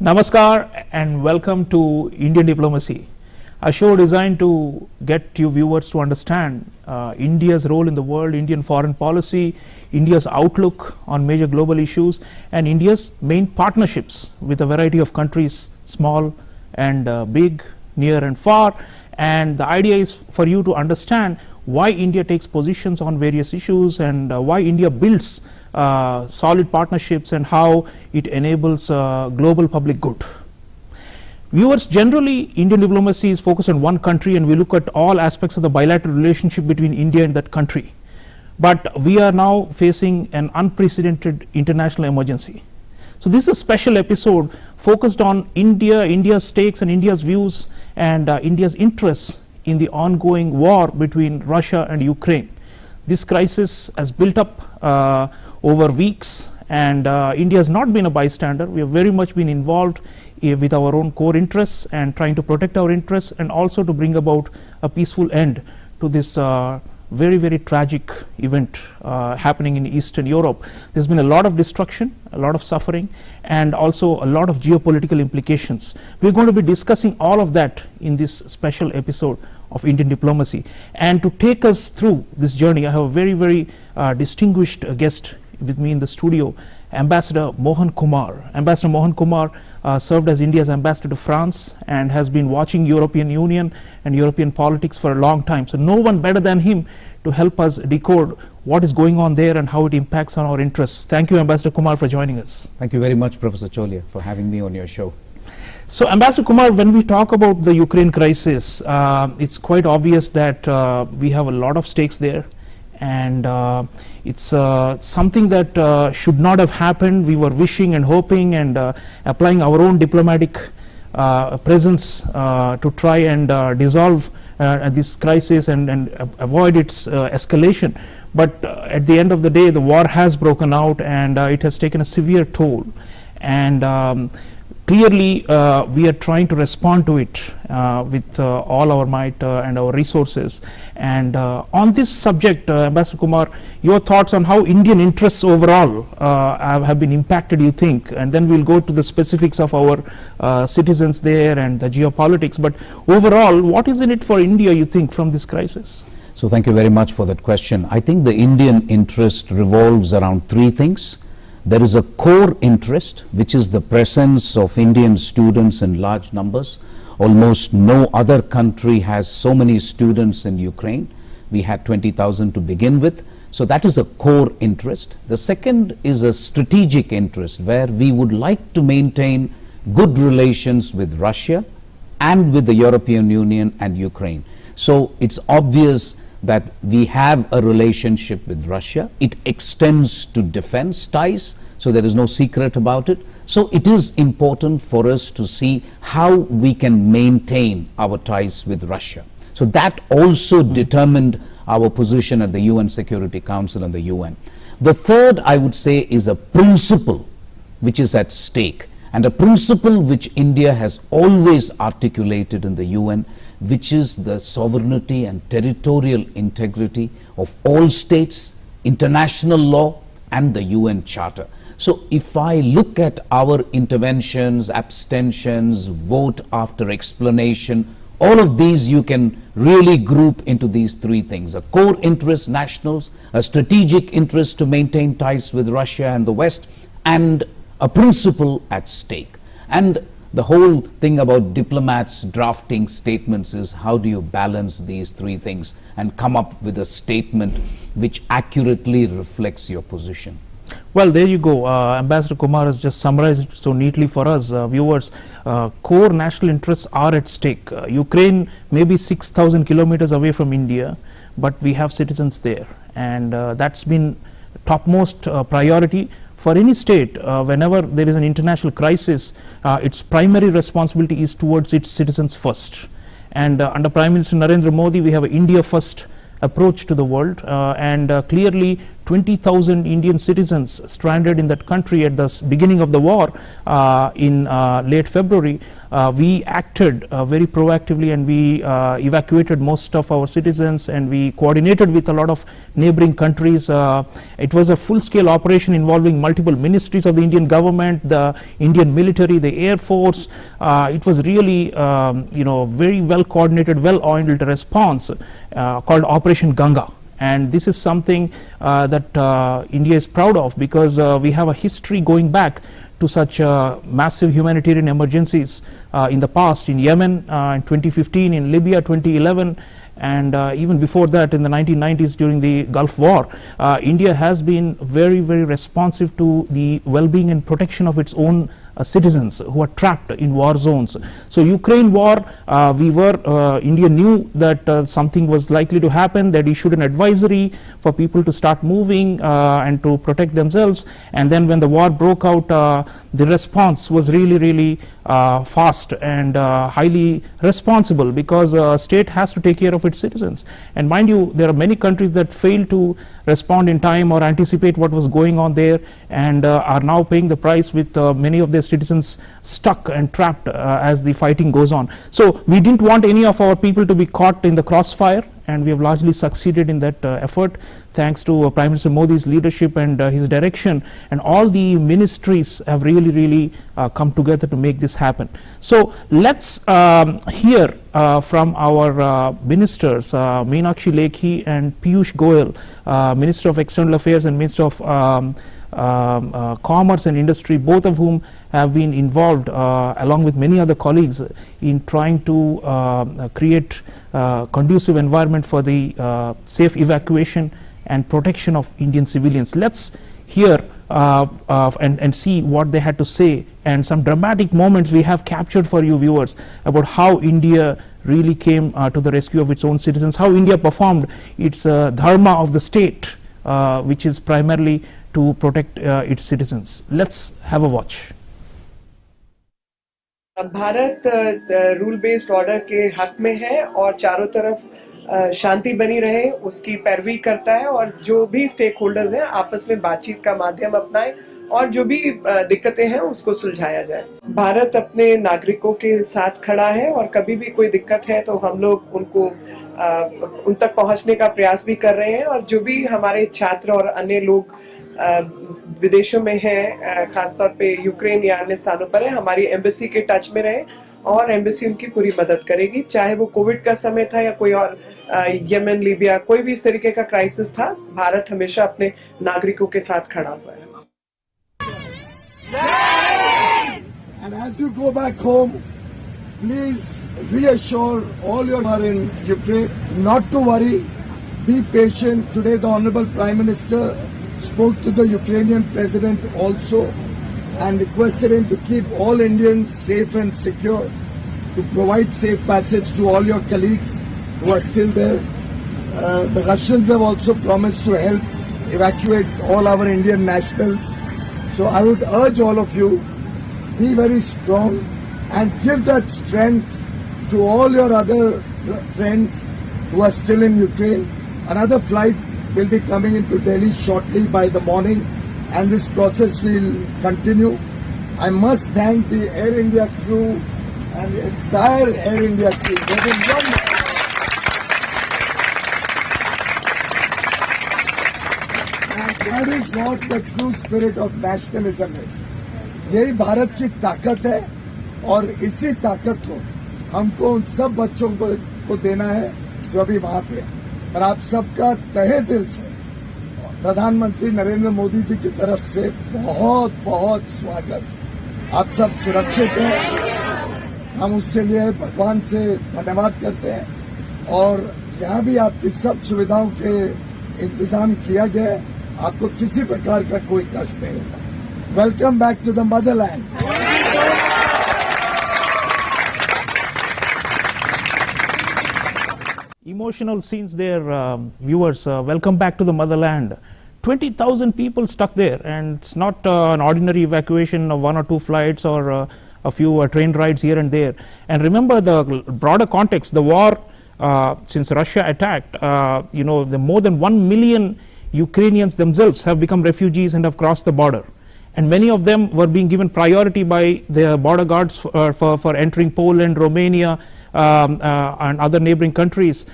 Namaskar and welcome to Indian Diplomacy, a show designed to get you viewers to understand India's role in the world, Indian foreign policy, India's outlook on major global issues, and India's main partnerships with a variety of countries, small and big, near and far. And the idea is for you to understand why India takes positions on various issues and why India builds solid partnerships and how it enables global public good. Viewers, generally Indian diplomacy is focused on one country and we look at all aspects of the bilateral relationship between India and that country. But we are now facing an unprecedented international emergency. So this is a special episode focused on India, India's stakes and India's views and India's interests in the ongoing war between Russia and Ukraine. This crisis has built up over weeks and India has not been a bystander. We have very much been involved with our own core interests and trying to protect our interests and also to bring about a peaceful end to this very, very tragic event happening in Eastern Europe. There's been a lot of destruction, a lot of suffering, and also a lot of geopolitical implications. We're going to be discussing all of that in this special episode of Indian Diplomacy. And to take us through this journey, I have a very, very distinguished guest with me in the studio, Ambassador Mohan Kumar. Ambassador Mohan Kumar served as India's ambassador to France and has been watching European Union and European politics for a long time. So no one better than him to help us decode what is going on there and how it impacts on our interests. Thank you, Ambassador Kumar, for joining us. Thank you very much, Professor Cholia, for having me on your show. So, Ambassador Kumar, when we talk about the Ukraine crisis, it's quite obvious that we have a lot of stakes there. And it's something that should not have happened. We were wishing and hoping and applying our own diplomatic presence to try and dissolve this crisis and avoid its escalation. But at the end of the day, the war has broken out and it has taken a severe toll. And clearly, we are trying to respond to it with all our might and our resources. And on this subject, Ambassador Kumar, your thoughts on how Indian interests overall have been impacted, you think? And then we'll go to the specifics of our citizens there and the geopolitics. But overall, what is in it for India, you think, from this crisis? So thank you very much for that question. I think the Indian interest revolves around three things. There is a core interest, which is the presence of Indian students in large numbers. Almost no other country has so many students in Ukraine. We had 20,000 to begin with. So that is a core interest. The second is a strategic interest, where we would like to maintain good relations with Russia and with the European Union and Ukraine. So it's obvious that we have a relationship with Russia. It extends to defense ties, so there is no secret about it. So it is important for us to see how we can maintain our ties with Russia. So that also determined our position at the UN Security Council and the UN. The third, I would say, is a principle which is at stake, and a principle which India has always articulated in the UN, which is the sovereignty and territorial integrity of all states, international law and the UN Charter. So if I look at our interventions, abstentions, vote after explanation, all of these you can really group into these three things: a core interest, nationals, a strategic interest to maintain ties with Russia and the West, and a principle at stake. And the whole thing about diplomats drafting statements is how do you balance these three things and come up with a statement which accurately reflects your position. Well, there you go. Ambassador Kumar has just summarized so neatly for us viewers. Core national interests are at stake. Ukraine may be 6,000 kilometers away from India, but we have citizens there, and that's been topmost priority for any state. Whenever there is an international crisis, its primary responsibility is towards its citizens first. And under Prime Minister Narendra Modi, we have an India first approach to the world, and clearly 20,000 Indian citizens stranded in that country at the beginning of the war in late February, we acted very proactively, and we evacuated most of our citizens, and we coordinated with a lot of neighboring countries. It was a full-scale operation involving multiple ministries of the Indian government, the Indian military, the Air Force. It was really very well coordinated, well oiled response called Operation Ganga. And this is something that India is proud of, because we have a history going back to such massive humanitarian emergencies in the past, in Yemen in 2015, in Libya 2011, and even before that in the 1990s during the Gulf War. India has been very, very responsive to the well-being and protection of its own citizens who are trapped in war zones. So Ukraine war, India knew that something was likely to happen, that issued an advisory for people to start moving and to protect themselves. And then when the war broke out, the response was really, really fast and highly responsible, because state has to take care of its citizens. And mind you, there are many countries that fail to respond in time or anticipate what was going on there, and are now paying the price with many of their citizens stuck and trapped as the fighting goes on. So we didn't want any of our people to be caught in the crossfire, and we have largely succeeded in that effort, thanks to Prime Minister Modi's leadership and his direction, and all the ministries have really, really come together to make this happen. So let's hear from our ministers, Meenakshi Lekhi and Piyush Goyal, Minister of External Affairs and Minister of Commerce and Industry, both of whom have been involved along with many other colleagues in trying to create conducive environment for the safe evacuation and protection of Indian civilians. Let's hear and see what they had to say, and some dramatic moments we have captured for you viewers about how India really came to the rescue of its own citizens, how India performed its dharma of the state, which is primarily to protect its citizens. Let's have a watch. Bharat rule based order के हक में है और चारों तरफ शांति बनी रहे उसकी पैरवी करता है, और जो भी स्टेक होल्डर्स हैं आपस में बातचीत का माध्यम अपनाएं और जो भी दिक्कतें हैं उसको सुलझाया जाए। भारत अपने नागरिकों के साथ खड़ा है, और कभी भी कोई दिक्कत है तो हम लोग उन तक पहुंचने का प्रयास भी कर रहे हैं। और जो भी हमारे छात्र और अन्य लोग विदेशों में हैं, खासतौर पे यूक्रेन या अन्य स्थानों पर है, हमारी एम्बेसी के टच में रहे और एम्बेसी उनकी पूरी मदद करेगी, चाहे वो कोविड का समय था या कोई और यमन, लीबिया, कोई भी इस तरीके का क्राइसिस था। भारत हमेशा अपने नागरिकों के साथ खड़ा हुआ है। And as you go back home, please reassure all your who are in Ukraine not to worry, be patient. Today the Honorable Prime Minister spoke to the Ukrainian President also and requested him to keep all Indians safe and secure, to provide safe passage to all your colleagues who are still there. The Russians have also promised to help evacuate all our Indian nationals. So I would urge all of you, be very strong and give that strength to all your other friends who are still in Ukraine. Another flight will be coming into Delhi shortly by the morning, and this process will continue. I must thank the Air India crew and the entire Air India crew. They've been wonderful. And that is what the true spirit of nationalism is. यही भारत की ताकत है, और इसी ताकत को हमको उन सब बच्चों को देना है जो अभी वहाँ पे है। और आप सबका तहे दिल से प्रधानमंत्री नरेंद्र मोदी जी की तरफ से बहुत बहुत स्वागत। आप सब सुरक्षित हैं, हम उसके लिए भगवान से धन्यवाद करते हैं। और यहाँ भी आपकी सब सुविधाओं के इंतजाम किया गया है, आपको किसी प्रकार का कोई कष्ट नहीं होगा। Welcome back to the motherland. Emotional scenes there, viewers. Welcome back to the motherland. 20,000 people stuck there, and it's not an ordinary evacuation of one or two flights or a few train rides here and there. And remember the broader context, the war, since Russia attacked, the more than 1 million Ukrainians themselves have become refugees and have crossed the border. And many of them were being given priority by the border guards for entering Poland, Romania, and other neighboring countries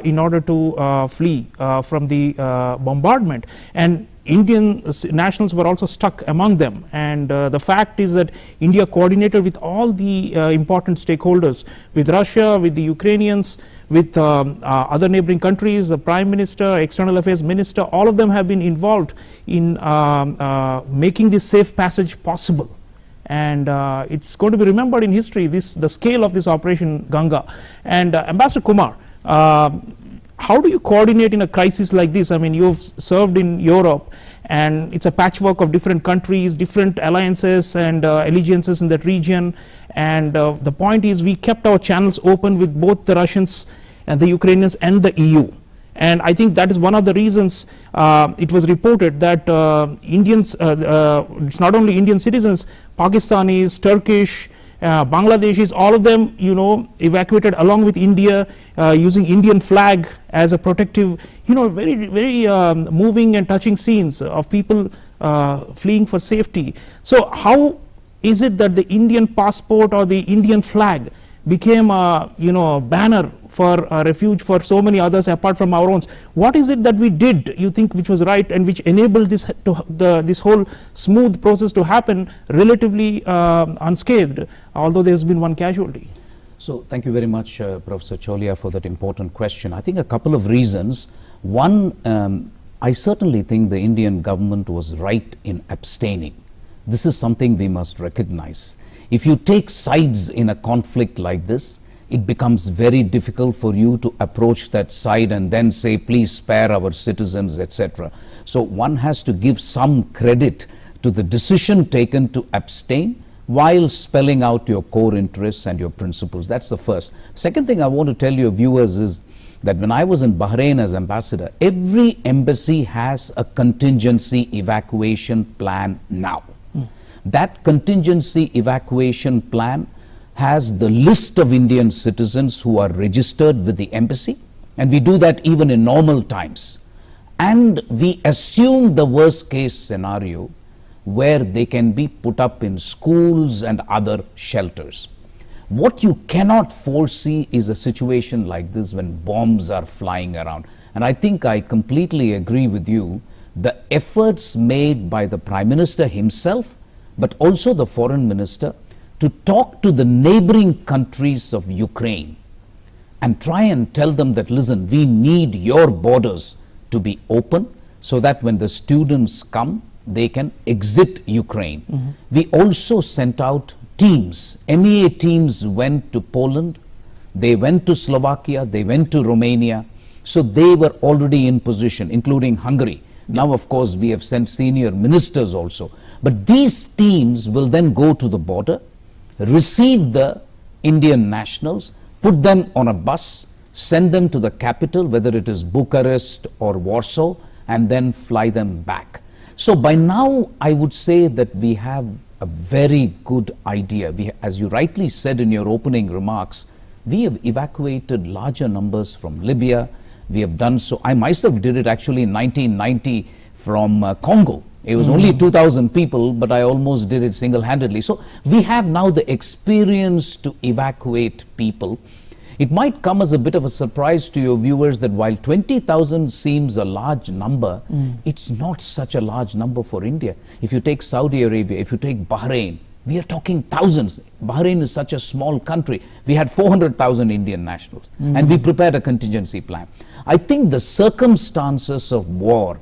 in order to flee from the bombardment. And Indian nationals were also stuck among them, and the fact is that India coordinated with all the important stakeholders, with Russia, with the Ukrainians, with other neighboring countries, the Prime Minister, External Affairs Minister, all of them have been involved in making this safe passage possible. And it's going to be remembered in history, the scale of this Operation Ganga. And Ambassador Kumar, how do you coordinate in a crisis like this? I mean, you've served in Europe, and it's a patchwork of different countries, different alliances and allegiances in that region. And the point is, we kept our channels open with both the Russians and the Ukrainians and the EU. And I think that is one of the reasons it was reported that Indians, it's not only Indian citizens, Pakistanis, Turkish, Bangladeshis, all of them, evacuated along with India, using Indian flag as a protective, very, very moving and touching scenes of people fleeing for safety. So how is it that the Indian passport or the Indian flag became a, banner for refuge for so many others apart from our own? What is it that we did, you think, which was right and which enabled this this whole smooth process to happen relatively unscathed, although there's been one casualty? So thank you very much, Professor Cholia, for that important question. I think a couple of reasons. One, I certainly think the Indian government was right in abstaining. This is something we must recognize. If you take sides in a conflict like this, it becomes very difficult for you to approach that side and then say, please spare our citizens, etc. So one has to give some credit to the decision taken to abstain while spelling out your core interests and your principles. That's the first. Second thing I want to tell your viewers is that when I was in Bahrain as ambassador, every embassy has a contingency evacuation plan now. That contingency evacuation plan has the list of Indian citizens who are registered with the embassy, and we do that even in normal times. And we assume the worst case scenario where they can be put up in schools and other shelters. What you cannot foresee is a situation like this when bombs are flying around. And I think I completely agree with you. The efforts made by the Prime Minister himself, but also the Foreign Minister, to talk to the neighboring countries of Ukraine and try and tell them that, listen, we need your borders to be open so that when the students come, they can exit Ukraine. We also sent out teams. MEA teams went to Poland, they went to Slovakia, they went to Romania. So they were already in position, including Hungary. Now, of course, we have sent senior ministers also. But these teams will then go to the border, receive the Indian nationals, put them on a bus, send them to the capital, whether it is Bucharest or Warsaw, and then fly them back. So by now, I would say that we have a very good idea. As you rightly said in your opening remarks, we have evacuated larger numbers from Libya. We have done so. I myself did it actually in 1990 from Congo. It was only 2,000 people, but I almost did it single-handedly. So we have now the experience to evacuate people. It might come as a bit of a surprise to your viewers that while 20,000 seems a large number, it's not such a large number for India. If you take Saudi Arabia, if you take Bahrain, we are talking thousands. Bahrain is such a small country. We had 400,000 Indian nationals, and we prepared a contingency plan. I think the circumstances of war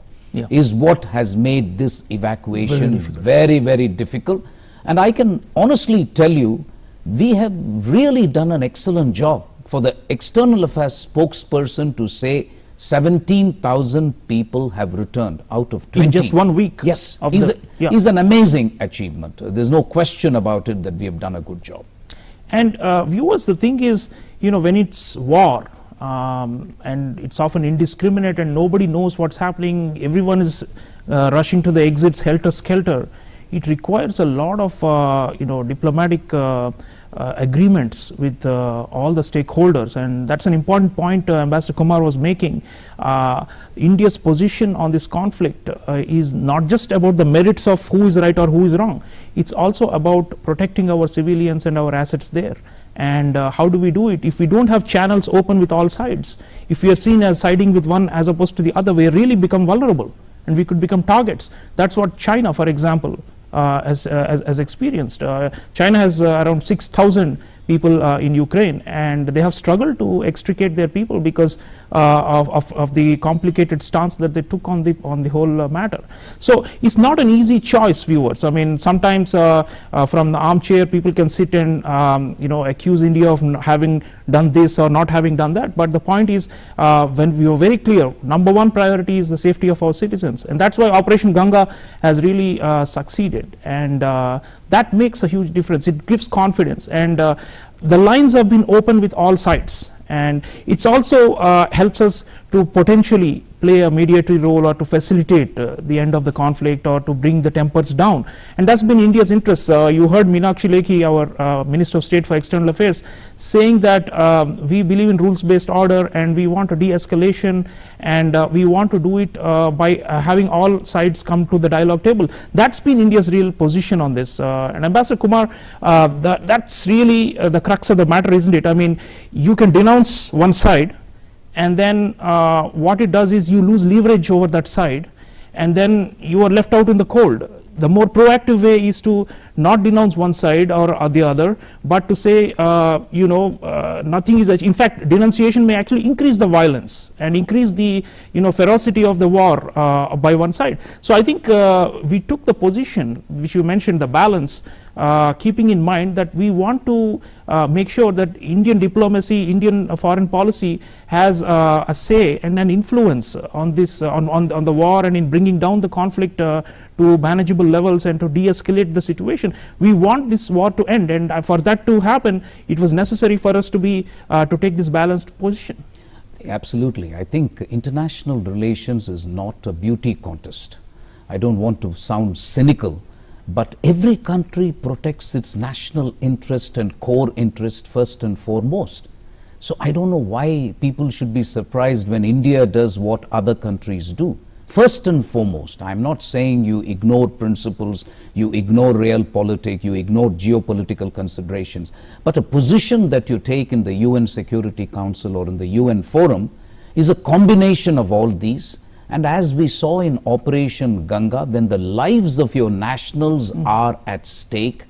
is what has made this evacuation very, very difficult. And I can honestly tell you, we have really done an excellent job. For the External Affairs spokesperson to say 17,000 people have returned out of 20. In just 1 week? Yes, is an amazing achievement. There's no question about it that we have done a good job. And viewers, the thing is, when it's war, and it's often indiscriminate and nobody knows what's happening, everyone is rushing to the exits helter-skelter. It requires a lot of diplomatic agreements with all the stakeholders, and that's an important point Ambassador Kumar was making. India's position on this conflict is not just about the merits of who is right or who is wrong. It's also about protecting our civilians and our assets there. And how do we do it? If we don't have channels open with all sides, if we are seen as siding with one as opposed to the other, we really become vulnerable and we could become targets. That's what China, for example, has experienced. China has around 6,000 people in Ukraine, and they have struggled to extricate their people because of the complicated stance that they took on the whole matter. So it's not an easy choice, viewers. I mean, sometimes from the armchair, people can sit and accuse India of having done this or not having done that. But the point is, when we were very clear, number one priority is the safety of our citizens, and that's why Operation Ganga has really succeeded, and that makes a huge difference. It gives confidence, and the lines have been open with all sides, and it's also helps us to potentially play a mediatory role or to facilitate the end of the conflict or to bring the tempers down, and that's been India's interest. You heard Meenakshi Lekhi, our Minister of State for External Affairs, saying that we believe in rules-based order and we want a de-escalation, and we want to do it by having all sides come to the dialogue table. That's been India's real position on this, and Ambassador Kumar, that's really the crux of the matter, isn't it? I mean, you can denounce one side, and then what it does is you lose leverage over that side, and then you are left out in the cold. The more proactive way is to not denounce one side or the other, but to say, nothing is, in fact, denunciation may actually increase the violence and increase the, ferocity of the war by one side. So I think we took the position, which you mentioned, the balance, keeping in mind that we want to make sure that Indian diplomacy, Indian foreign policy has a say and an influence on this, on the war, and in bringing down the conflict to manageable levels and to de-escalate the situation. We want this war to end, and for that to happen, it was necessary for us to be to take this balanced position. Absolutely. I think international relations is not a beauty contest. I don't want to sound cynical, but every country protects its national interest and core interest first and foremost. So I don't know why people should be surprised when India does what other countries do. First and foremost, I'm not saying you ignore principles, you ignore realpolitik, you ignore geopolitical considerations, but a position that you take in the UN Security Council or in the UN Forum is a combination of all these. And as we saw in Operation Ganga, when the lives of your nationals are at stake,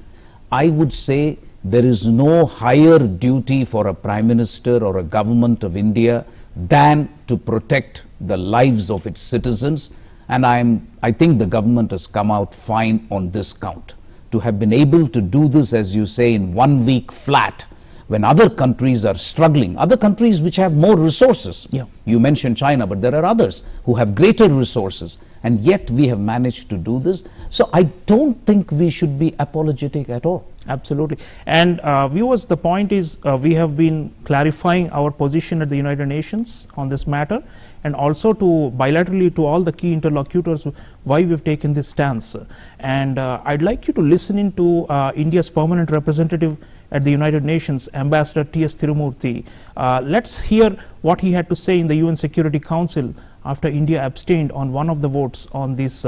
I would say there is no higher duty for a Prime Minister or a government of India than to protect the lives of its citizens. And I think the government has come out fine on this count. To have been able to do this, as you say, in 1 week flat, when other countries are struggling, other countries which have more resources. Yeah. You mentioned China, but there are others who have greater resources, and yet we have managed to do this. So I don't think we should be apologetic at all. Absolutely. And viewers, the point is we have been clarifying our position at the United Nations on this matter, and also to bilaterally to all the key interlocutors why we've taken this stance. And I'd like you to listen into India's permanent representative at the United Nations, Ambassador T.S. Tirumurthy. Let's hear what he had to say in the UN Security Council after India abstained on one of the votes on this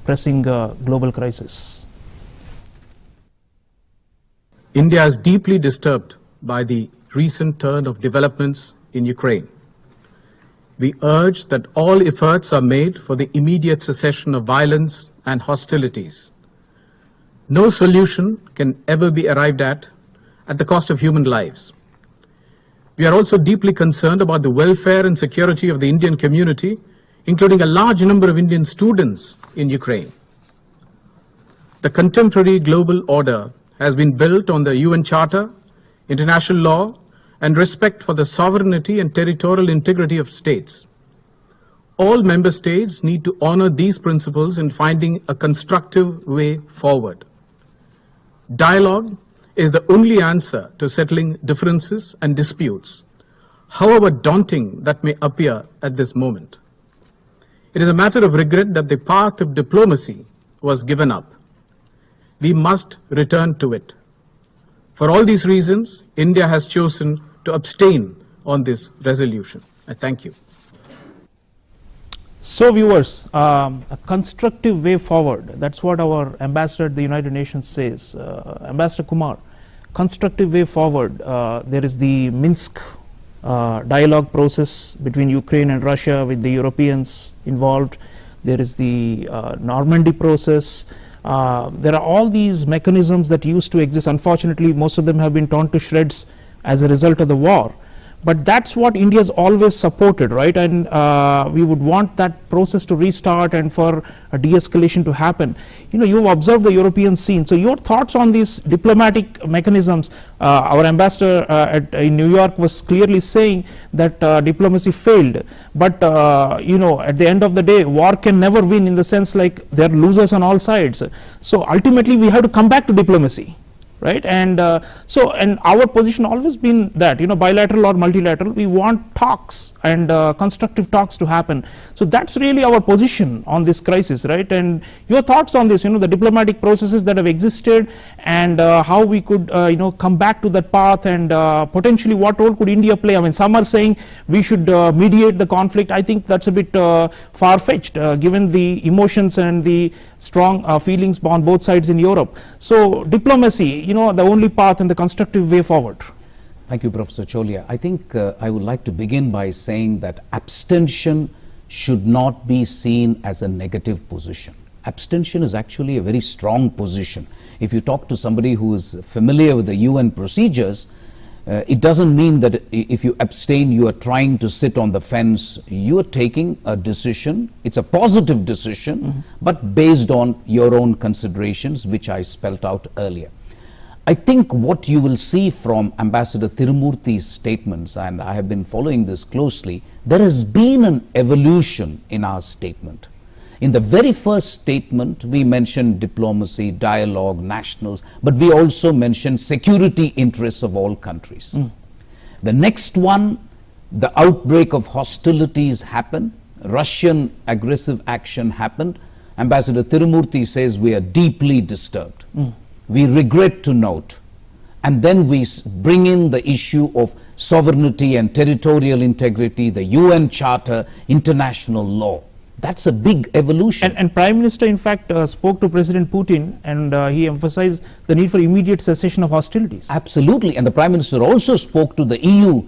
pressing global crisis. India is deeply disturbed by the recent turn of developments in Ukraine. We urge that all efforts are made for the immediate cessation of violence and hostilities. No solution can ever be arrived at the cost of human lives. We are also deeply concerned about the welfare and security of the Indian community, including a large number of Indian students in Ukraine. The contemporary global order has been built on the UN Charter, international law, and respect for the sovereignty and territorial integrity of states. All member states need to honor these principles in finding a constructive way forward. Dialogue is the only answer to settling differences and disputes, however daunting that may appear at this moment. It is a matter of regret that the path of diplomacy was given up. We must return to it. For all these reasons, India has chosen to abstain on this resolution. I thank you. So viewers, a constructive way forward, that's what our ambassador at the United Nations says. Ambassador Kumar, constructive way forward, there is the Minsk dialogue process between Ukraine and Russia with the Europeans involved. There is the Normandy process. There are all these mechanisms that used to exist. Unfortunately, most of them have been torn to shreds as a result of the war. But that's what India's always supported, right? And we would want that process to restart and for a de-escalation to happen. You know, you've observed the European scene. So your thoughts on these diplomatic mechanisms? Our ambassador in New York was clearly saying that diplomacy failed. But, you know, at the end of the day, war can never win, in the sense like there are losers on all sides. So ultimately, we have to come back to diplomacy. Right, and and our position always been that, you know, bilateral or multilateral, we want talks and constructive talks to happen. So that's really our position on this crisis, right? And your thoughts on this, you know, the diplomatic processes that have existed and how we could, you know, come back to that path, and potentially what role could India play? I mean, some are saying we should mediate the conflict. I think that's a bit far-fetched, given the emotions and the strong feelings on both sides in Europe. So diplomacy, you know, the only path and the constructive way forward. Thank you, Professor Cholia. I think I would like to begin by saying that abstention should not be seen as a negative position. Abstention is actually a very strong position. If you talk to somebody who is familiar with the UN procedures, it doesn't mean that if you abstain, you are trying to sit on the fence. You are taking a decision. It's a positive decision, but based on your own considerations, which I spelt out earlier. I think what you will see from Ambassador Tirumurthy's statements, and I have been following this closely, there has been an evolution in our statement. In the very first statement, we mentioned diplomacy, dialogue, nationals, but we also mentioned security interests of all countries. The next one, the outbreak of hostilities happened, Russian aggressive action happened. Ambassador Tirumurthy says we are deeply disturbed. We regret to note. And then we bring in the issue of sovereignty and territorial integrity, the UN Charter, international law. That's a big evolution. And Prime Minister, in fact, spoke to President Putin, and he emphasized the need for immediate cessation of hostilities. Absolutely. And the Prime Minister also spoke to the EU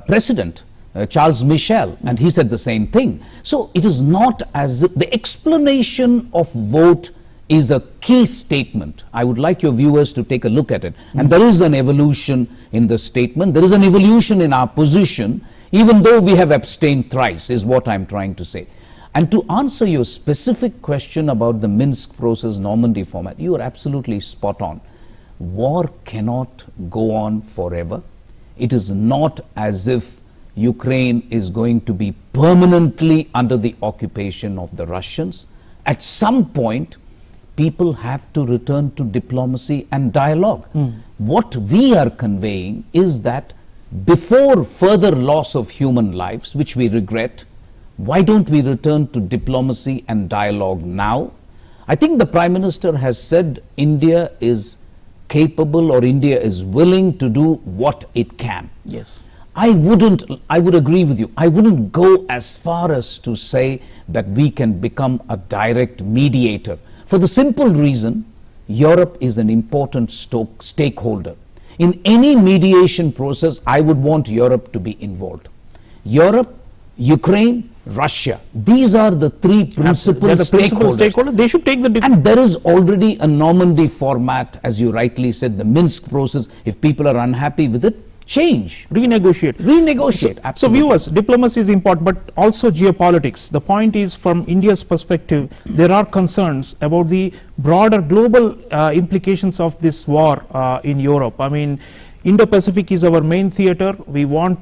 President, Charles Michel, and he said the same thing. So it is not as if the explanation of vote is a key statement. I would like your viewers to take a look at it. And there is an evolution in the statement. There is an evolution in our position, even though we have abstained thrice, is what I'm trying to say. And to answer your specific question about the Minsk process, Normandy format, you are absolutely spot on. War cannot go on forever. It is not as if Ukraine is going to be permanently under the occupation of the Russians. At some point, people have to return to diplomacy and dialogue. What we are conveying is that before further loss of human lives, which we regret, why don't we return to diplomacy and dialogue now? I think the Prime Minister has said India is capable, or India is willing to do what it can. Yes. I would agree with you. I wouldn't go as far as to say that we can become a direct mediator. For the simple reason, Europe is an important stakeholder. In any mediation process, I would want Europe to be involved. Europe, Ukraine, Russia. These are the three principal stakeholders. They should take the... And there is already a Normandy format, as you rightly said, the Minsk process. If people are unhappy with it, change. Renegotiate. Absolutely. So viewers, diplomacy is important, but also geopolitics. The point is, from India's perspective, there are concerns about the broader global implications of this war in Europe. I mean, Indo-Pacific is our main theater. We want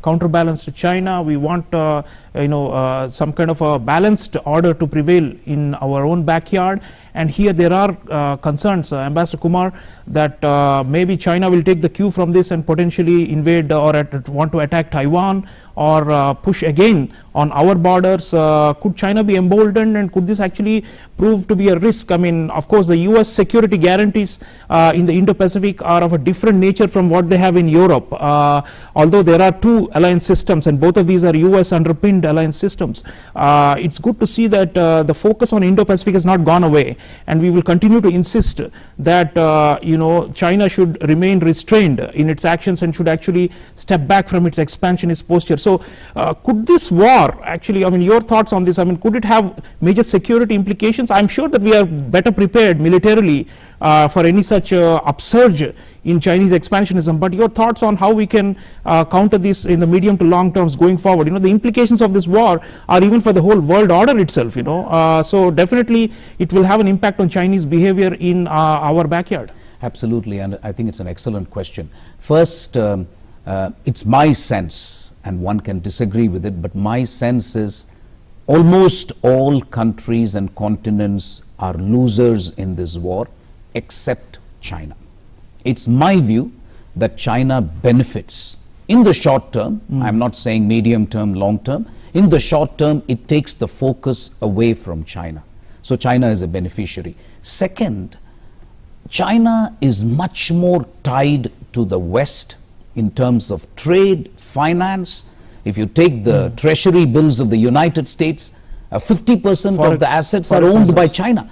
counterbalance to China. We want some kind of a balanced order to prevail in our own backyard. And here there are concerns, Ambassador Kumar, that maybe China will take the cue from this and potentially invade or want to attack Taiwan or push again on our borders. Could China be emboldened, and could this actually prove to be a risk? I mean, of course, the US security guarantees in the Indo-Pacific are of a different nature from what they have in Europe. Although there are two alliance systems, and both of these are US underpinned alliance systems, it's good to see that the focus on Indo-Pacific has not gone away, and we will continue to insist that China should remain restrained in its actions and should actually step back from its expansionist posture. So could this war actually, I mean, your thoughts on this, I mean, could it have major security implications? I'm sure that we are better prepared militarily for any such upsurge in Chinese expansionism, but your thoughts on how we can counter this in the medium to long terms going forward. The implications of this war are even for the whole world order itself, so definitely it will have an impact on Chinese behavior in our backyard. Absolutely, and I think it's an excellent question. First, it's my sense, and one can disagree with it, but my sense is almost all countries and continents are losers in this war except China. It's my view that China benefits in the short term. I'm not saying medium term, long term. In the short term, it takes the focus away from China. So China is a beneficiary. Second, China is much more tied to the West in terms of trade, finance. If you take the treasury bills of the United States, 50% of the assets are owned by China.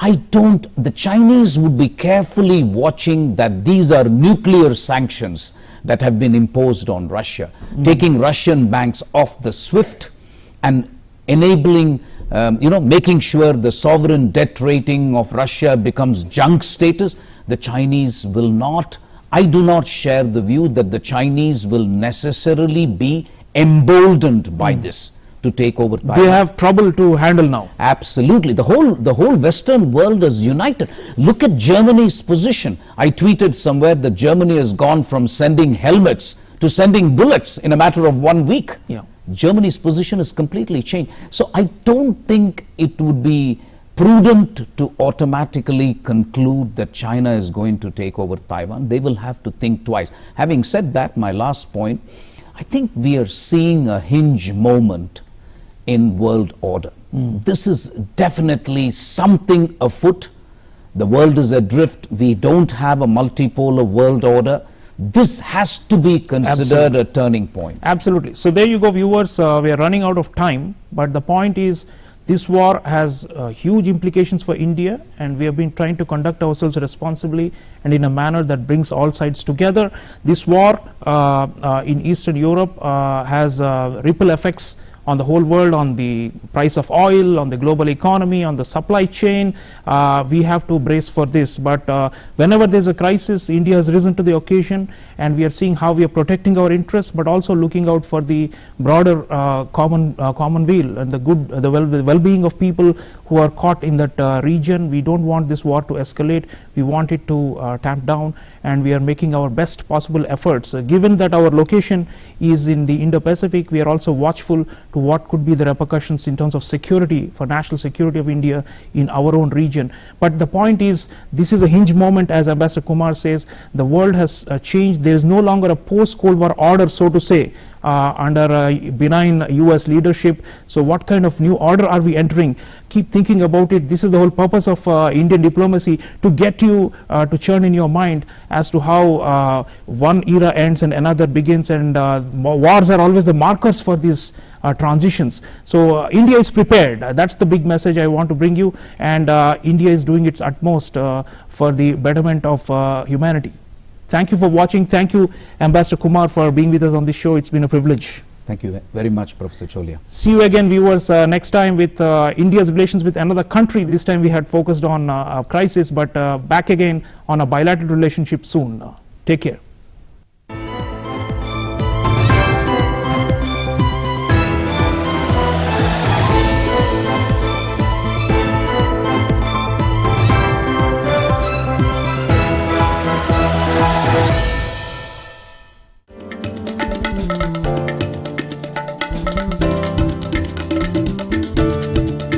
The Chinese would be carefully watching that these are nuclear sanctions that have been imposed on Russia, taking Russian banks off the SWIFT and enabling, making sure the sovereign debt rating of Russia becomes junk status. The Chinese will not, I do not share the view that the Chinese will necessarily be emboldened by this to take over Taiwan. They have trouble to handle now. Absolutely. The whole Western world is united. Look at Germany's position. I tweeted somewhere that Germany has gone from sending helmets to sending bullets in a matter of 1 week. Yeah. Germany's position has completely changed. So I don't think it would be prudent to automatically conclude that China is going to take over Taiwan. They will have to think twice. Having said that, my last point, I think we are seeing a hinge moment in world order. This is definitely something afoot. The world is adrift. We don't have a multipolar world order. This has to be considered a turning point. Absolutely. So there you go, viewers. We are running out of time, but the point is this war has huge implications for India, and we have been trying to conduct ourselves responsibly and in a manner that brings all sides together. This war in Eastern Europe has ripple effects on the whole world, on the price of oil, on the global economy, on the supply chain. We have to brace for this, but whenever there's a crisis, India has risen to the occasion, and we are seeing how we are protecting our interests, but also looking out for the broader common weal and the well-being of people who are caught in that region. We don't want this war to escalate. We want it to tamp down, and we are making our best possible efforts. Given that our location is in the Indo-Pacific, we are also watchful to what could be the repercussions in terms of security, for national security of India in our own region. But the point is, this is a hinge moment, as Ambassador Kumar says. The world has changed. There is no longer a post-Cold War order, so to say, under benign US leadership. So what kind of new order are we entering? Keep thinking about it. This is the whole purpose of Indian diplomacy, to get you to churn in your mind as to how one era ends and another begins, and wars are always the markers for these transitions. So India is prepared. That's the big message I want to bring you, and India is doing its utmost for the betterment of humanity. Thank you for watching. Thank you, Ambassador Kumar, for being with us on this show. It's been a privilege. Thank you very much, Professor Cholia. See you again, viewers, next time with India's relations with another country. This time we had focused on a crisis, but back again on a bilateral relationship soon. Take care.